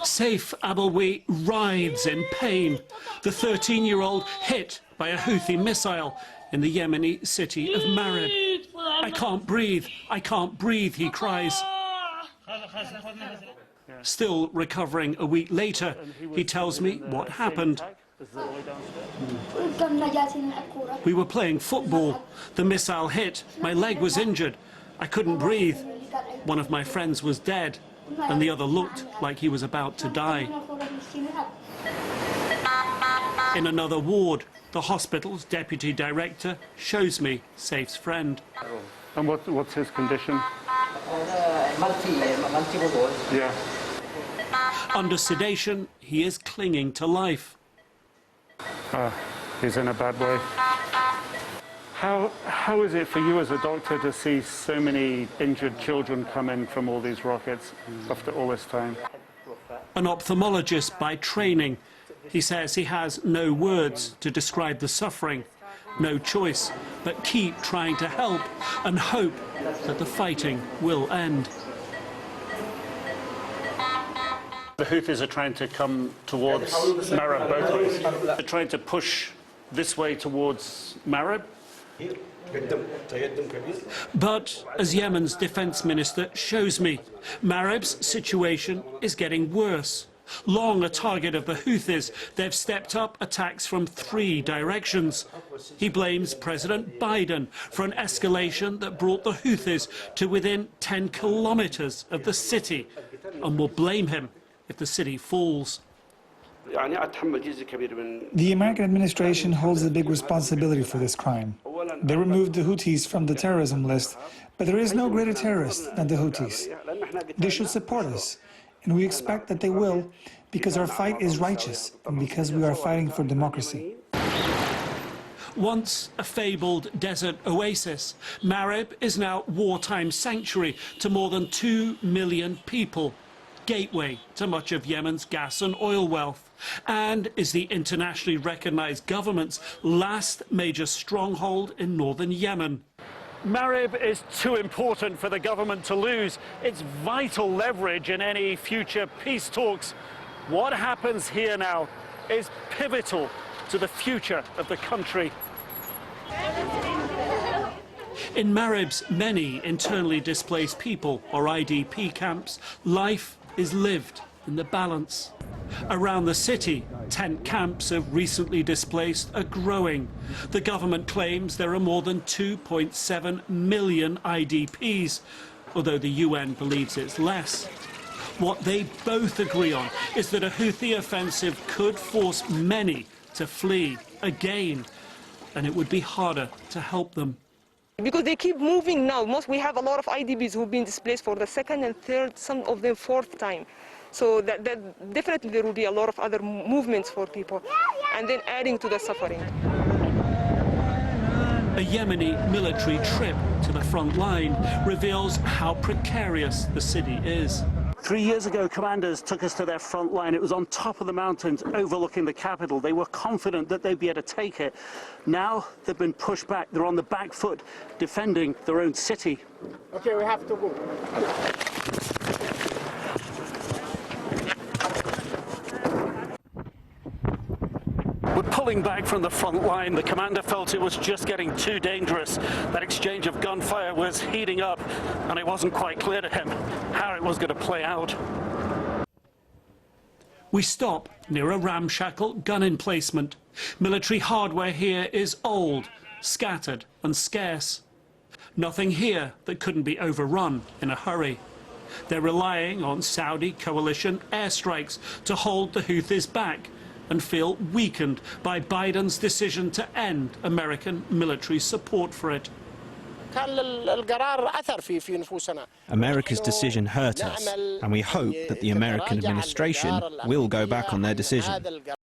Saif Abawi writhes in pain. The 13-year-old hit by a Houthi missile in the Yemeni city of Marib. I can't breathe, he cries. Still recovering a week later, he tells me what happened. We were playing football. The missile hit. My leg was injured. I couldn't breathe. One of my friends was dead, and the other looked like he was about to die. In another ward, the hospital's deputy director shows me Saif's friend. And what's his condition? Yeah. Under sedation, he is clinging to life. He's in a bad way. How is it for you as a doctor to see so many injured children come in from all these rockets after all this time? An ophthalmologist by training, he says he has no words to describe the suffering, no choice but keep trying to help and hope that the fighting will end. The Houthis are trying to come towards Marib both ways. They're trying to push this way towards Marib. But, as Yemen's defence minister shows me, Marib's situation is getting worse. Long a target of the Houthis, they've stepped up attacks from 3 directions. He blames President Biden for an escalation that brought the Houthis to within 10 kilometres of the city, and will blame him if the city falls. The American administration holds a big responsibility for this crime. They removed the Houthis from the terrorism list, but there is no greater terrorist than the Houthis. They should support us, and we expect that they will, because our fight is righteous and because we are fighting for democracy. Once a fabled desert oasis, Marib is now wartime sanctuary to more than 2 million people, gateway to much of Yemen's gas and oil wealth, and is the internationally recognized government's last major stronghold in northern Yemen. Marib is too important for the government to lose. It's vital leverage in any future peace talks. What happens here now is pivotal to the future of the country. In Marib's many internally displaced people, or IDP camps, life is lived in the balance. Around the city, tent camps of recently displaced are growing. The government claims there are more than 2.7 million IDPs, although the UN believes it's less. What they both agree on is that a Houthi offensive could force many to flee again, and it would be harder to help them. Because they keep moving now. We have a lot of IDPs who've been displaced for the 2nd and 3rd, some of them 4th time. So that definitely there will be a lot of other movements for people, and then adding to the suffering. A Yemeni military trip to the front line reveals how precarious the city is. 3 years ago, commanders took us to their front line. It was on top of the mountains overlooking the capital. They were confident that they'd be able to take it. Now they've been pushed back. They're on the back foot, defending their own city. Okay, we have to go. We're pulling back from the front line. The commander felt it was just getting too dangerous. That exchange of gunfire was heating up, and it wasn't quite clear to him how it was going to play out. We stop near a ramshackle gun emplacement. Military hardware here is old, scattered and scarce. Nothing here that couldn't be overrun in a hurry. They're relying on Saudi coalition airstrikes to hold the Houthis back, and feel weakened by Biden's decision to end American military support for it. America's decision hurt us, and we hope that the American administration will go back on their decision.